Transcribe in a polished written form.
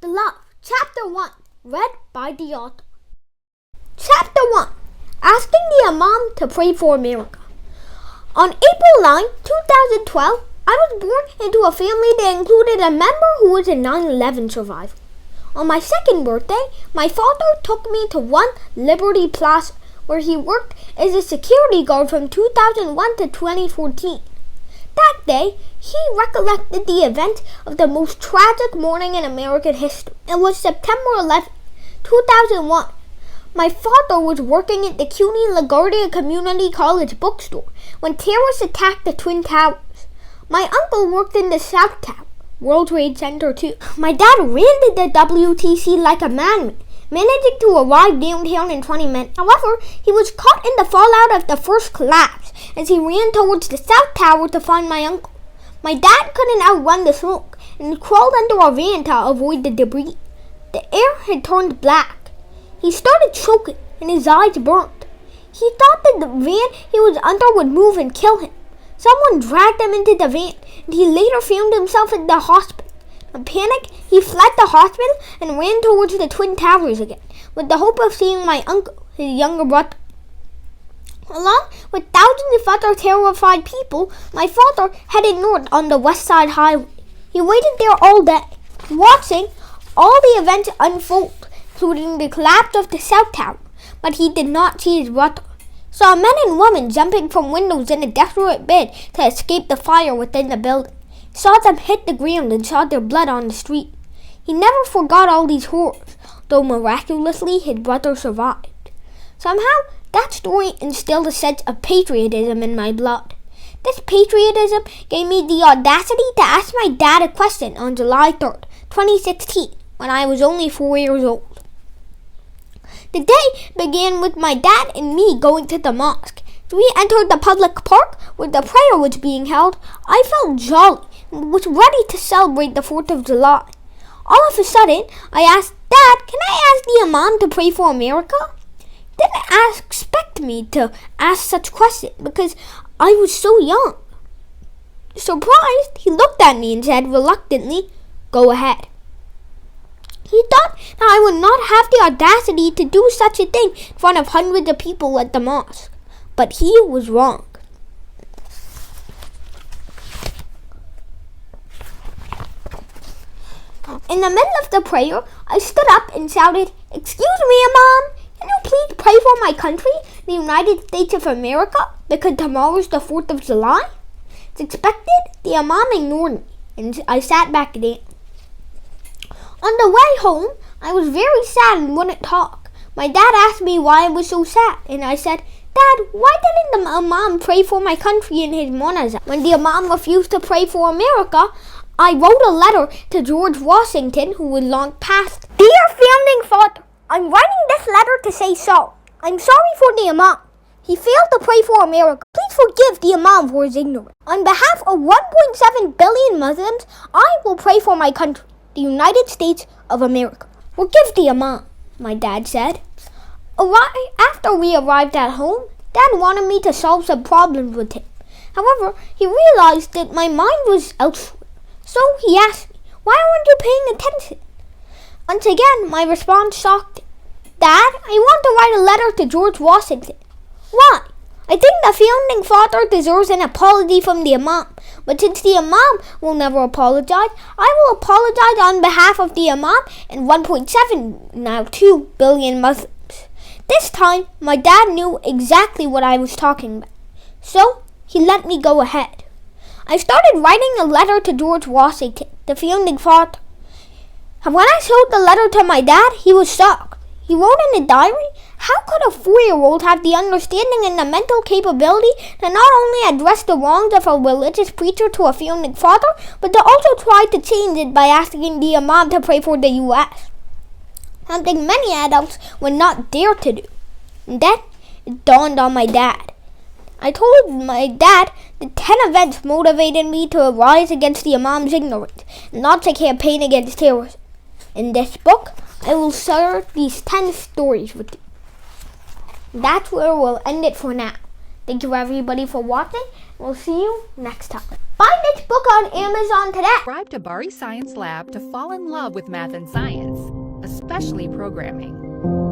The Love, Chapter 1, read by the author. Chapter 1, Asking the Imam to Pray for America. On April 9, 2012, I was born into a family that included a member who was a 9/11 survivor. On my second birthday, my father took me to One Liberty Plaza, where he worked as a security guard from 2001 to 2014. That day, he recollected the events of the most tragic morning in American history. It was September 11, 2001. My father was working at the CUNY LaGuardia Community College bookstore when terrorists attacked the Twin Towers. My uncle worked in the South Tower, World Trade Center too. My dad ran to the WTC like a madman, managing to arrive downtown in 20 minutes. However, he was caught in the fallout of the first collapse as he ran towards the South Tower to find my uncle. My dad couldn't outrun the smoke and crawled under a van to avoid the debris. The air had turned black. He started choking and his eyes burned. He thought that the van he was under would move and kill him. Someone dragged him into the van and he later found himself in the hospital. In panic, he fled the hospital and ran towards the Twin Towers again, with the hope of seeing my uncle, his younger brother. Along with thousands of other terrified people, my father headed north on the West Side Highway. He waited there all day, watching all the events unfold, including the collapse of the South Tower, but he did not see his brother. Saw men and women jumping from windows in a desperate bid to escape the fire within the building. Saw them hit the ground and saw their blood on the street. He never forgot all these horrors, though miraculously his brother survived. Somehow, that story instilled a sense of patriotism in my blood. This patriotism gave me the audacity to ask my dad a question on July 3rd, 2016, when I was only 4 years old. The day began with my dad and me going to the mosque. As we entered the public park where the prayer was being held, I felt jolly and was ready to celebrate the 4th of July. All of a sudden, I asked, "Dad, can I ask the Imam to pray for America?" He didn't expect me to ask such questions because I was so young. Surprised, he looked at me and said reluctantly, "Go ahead." He thought that I would not have the audacity to do such a thing in front of hundreds of people at the mosque. But he was wrong. In the middle of the prayer, I stood up and shouted, "Excuse me, Imam, can you please pray for my country, the United States of America, because tomorrow's the 4th of July? As expected, the Imam ignored me, and I sat back down. On the way home, I was very sad and wouldn't talk. My dad asked me why I was so sad, and I said, "Dad, why didn't the Imam pray for my country in his monazah?" When the Imam refused to pray for America, I wrote a letter to George Washington, who was long passed. "Dear Founding Father, I'm writing this letter to say sorry. I'm sorry for the Imam. He failed to pray for America. Please forgive the Imam for his ignorance. On behalf of 1.7 billion Muslims, I will pray for my country, the United States of America. Forgive the Imam," my dad said. After we arrived at home, Dad wanted me to solve some problems with him. However, he realized that my mind was elsewhere. So he asked me, "Why aren't you paying attention?" Once again, my response shocked him. "Dad, I want to write a letter to George Washington." "Why?" "I think the Founding Father deserves an apology from the Imam. But since the Imam will never apologize, I will apologize on behalf of the Imam and 1.7, now 2 billion Muslims." This time, my dad knew exactly what I was talking about. So, he let me go ahead. I started writing a letter to George Washington, the Founding Father. And when I showed the letter to my dad, he was shocked. He wrote in a diary, "How could a 4-year-old have the understanding and the mental capability to not only address the wrongs of a religious preacher to a Founding Father, but to also try to change it by asking the Imam to pray for the U.S.? Something many adults would not dare to do." And then it dawned on my dad. I told my dad that 10 events motivated me to rise against the Imam's ignorance and launch a campaign against terrorism. In this book, I will share these 10 stories with you. That's where we'll end it for now. Thank you everybody for watching. We'll see you next time. Buy this book on Amazon today. Subscribe to Bari Science Lab to fall in love with math and science, especially programming.